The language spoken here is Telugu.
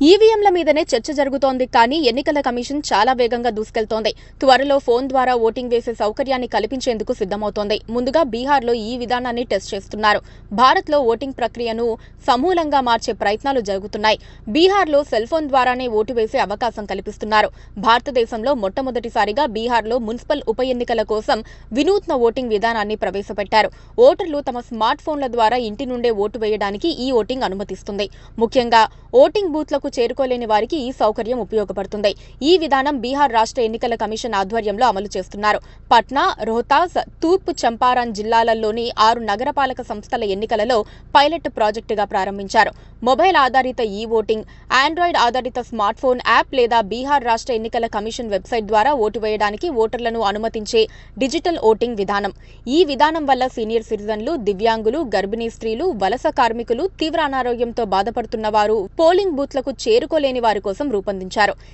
ఈవీఎంల మీదనే చర్చ జరుగుతోంది కానీ ఎన్నికల కమిషన్ చాలా వేగంగా దూసుకెళ్తోంది. త్వరలో ఫోన్ ద్వారా ఓటింగ్ వేసే సౌకర్యాన్ని కల్పించేందుకు సిద్ధమవుతోంది. ముందుగా బీహార్లో ఈ విధానాన్ని టెస్ట్ చేస్తున్నారు. భారత్లో ఓటింగ్ ప్రక్రియను సమూలంగా మార్చే ప్రయత్నాలు జరుగుతున్నాయి. బీహార్లో సెల్ ఫోన్ ద్వారానే ఓటు వేసే అవకాశం కల్పిస్తున్నారు. భారతదేశంలో మొట్టమొదటిసారిగా బీహార్లో మున్సిపల్ ఉప ఎన్నికల కోసం వినూత్న ఓటింగ్ విధానాన్ని ప్రవేశపెట్టారు. ఓటర్లు తమ స్మార్ట్ ఫోన్ల ద్వారా ఇంటి నుండే ఓటు వేయడానికి ఈ ఓటింగ్ అనుమతిస్తుంది. ముఖ్యంగా ఓటింగ్ బూత్లకు చేరుకోలేని వారికి ఈ సౌకర్యం ఉపయోగపడుతుంది. ఈ విధానం బీహార్ రాష్ట్ర ఎన్నికల కమిషన్ ఆధ్వర్యంలో అమలు చేస్తున్నారు. పట్నా, రోహ్తాస్, తూర్పు చంపారణ్ జిల్లాలలోని 6 నగరపాలక సంస్థల ఎన్నికలలో పైలట్ ప్రాజెక్టుగా ప్రారంభించారు. మొబైల్ ఆధారిత ఈ ఓటింగ్, ఆండ్రాయిడ్ ఆధారిత స్మార్ట్ ఫోన్ యాప్ లేదా బీహార్ రాష్ట్ర ఎన్నికల కమిషన్ వెబ్సైట్ ద్వారా ఓటు వేయడానికి ఓటర్లను అనుమతించే డిజిటల్ ఓటింగ్ విధానం. ఈ విధానం వల్ల సీనియర్ సిటిజన్లు, దివ్యాంగులు, గర్భిణీ స్త్రీలు, వలస కార్మికులు, తీవ్ర అనారోగ్యంతో బాధపడుతున్న వారు పోలింగ్ బూత్లకు చేరుకోలేని వారి కోసం రూపొందించారు.